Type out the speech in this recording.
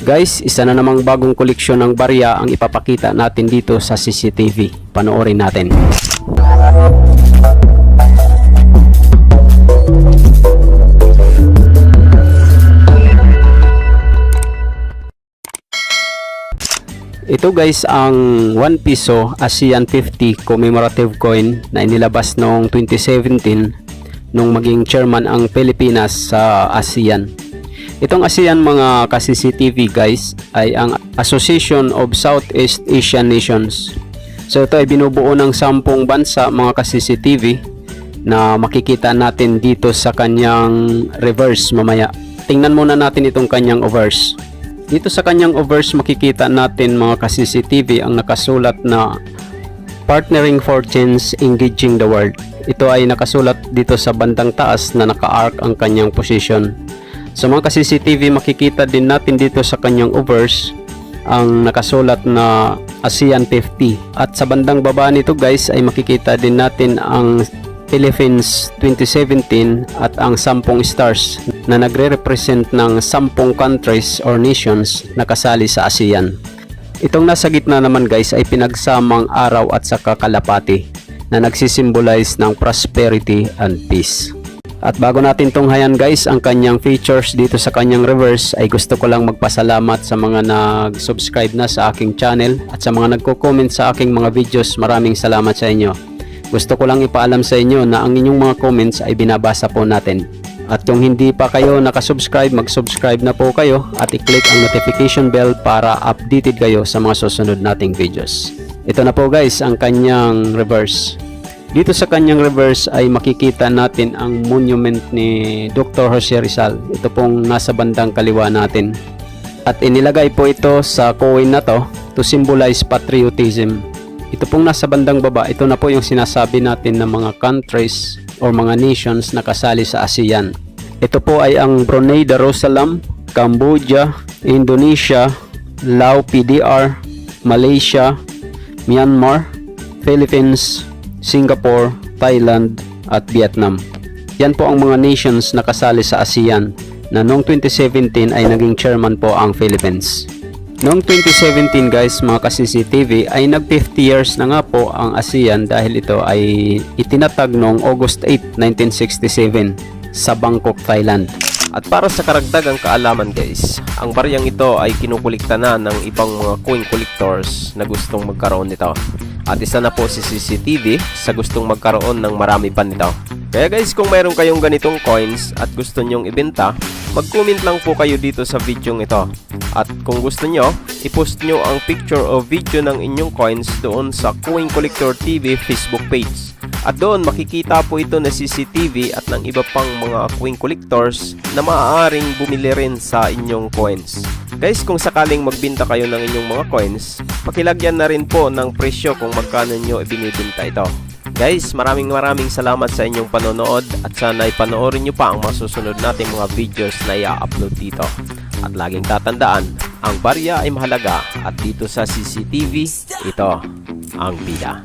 Guys, isa na namang bagong koleksyon ng barya ang ipapakita natin dito sa CCTV. Panoorin natin. Ito guys ang 1 piso ASEAN 50 commemorative coin na inilabas noong 2017 nung maging chairman ang Pilipinas sa ASEAN. Itong ASEAN mga ka-CCTV guys ay ang Association of Southeast Asian Nations. So ito ay binubuo ng 10 bansa mga ka-CCTV na makikita natin dito sa kanyang reverse mamaya. Tingnan muna natin itong kanyang obverse. Dito sa kanyang obverse makikita natin mga ka-CCTV ang nakasulat na Partnering for Change, Engaging the World. Ito ay nakasulat dito sa bandang taas na naka-arc ang kanyang position. Sa mga ka-CCTV makikita din natin dito sa kanyang obverse ang nakasulat na ASEAN 50. At sa bandang baba nito guys ay makikita din natin ang Philippines 2017 at ang 10 stars na nagre-represent ng 10 countries or nations na kasali sa ASEAN. Itong nasa gitna naman guys ay pinagsamang araw at saka kalapati na nagsisimbolize ng prosperity and peace. At bago natin tunghayan guys ang kanyang features dito sa kanyang reverse ay gusto ko lang magpasalamat sa mga nag-subscribe na sa aking channel at sa mga nagko-comment sa aking mga videos. Maraming salamat sa inyo. Gusto ko lang ipaalam sa inyo na ang inyong mga comments ay binabasa po natin. At kung hindi pa kayo nakasubscribe, mag-subscribe na po kayo at i-click ang notification bell para updated kayo sa mga susunod nating videos. Ito na po guys ang kanyang reverse. Dito sa kanyang reverse ay makikita natin ang monument ni Dr. Jose Rizal. Ito pong nasa bandang kaliwa natin. At inilagay po ito sa coin na to symbolize patriotism. Ito pong nasa bandang baba, ito na po yung sinasabi natin ng mga countries or mga nations na kasali sa ASEAN. Ito po ay ang Brunei Darussalam, Cambodia, Indonesia, Laos PDR, Malaysia, Myanmar, Philippines, Singapore, Thailand at Vietnam. Yan po ang mga nations na kasali sa ASEAN na noong 2017 ay naging chairman po ang Philippines. Noong 2017 guys mga ka-CCTV ay nag 50 years na nga po ang ASEAN dahil ito ay itinatag noong August 8, 1967 sa Bangkok, Thailand. At para sa karagdagang kaalaman guys, ang baryang ito ay kinukulikta na ng ibang mga coin collectors na gustong magkaroon nito. At isa na po si CCTV sa gustong magkaroon ng marami pa nito. Kaya guys, kung mayroon kayong ganitong coins at gusto nyong ibenta, mag-comment lang po kayo dito sa video ito. At kung gusto nyo, i-post nyo ang picture o video ng inyong coins doon sa Coin Collector TV Facebook page. At doon makikita po ito na CCTV at ng iba pang mga coin collectors na maaaring bumili rin sa inyong coins. Guys, kung sakaling magbenta kayo ng inyong mga coins, pakilagyan na rin po ng presyo kung magkano nyo ibinibenta ito. Guys, maraming salamat sa inyong panonood at sana ipanoorin nyo pa ang masusunod nating mga videos na i-upload dito. At laging tatandaan, ang barya ay mahalaga at dito sa CCTV, ito ang bida.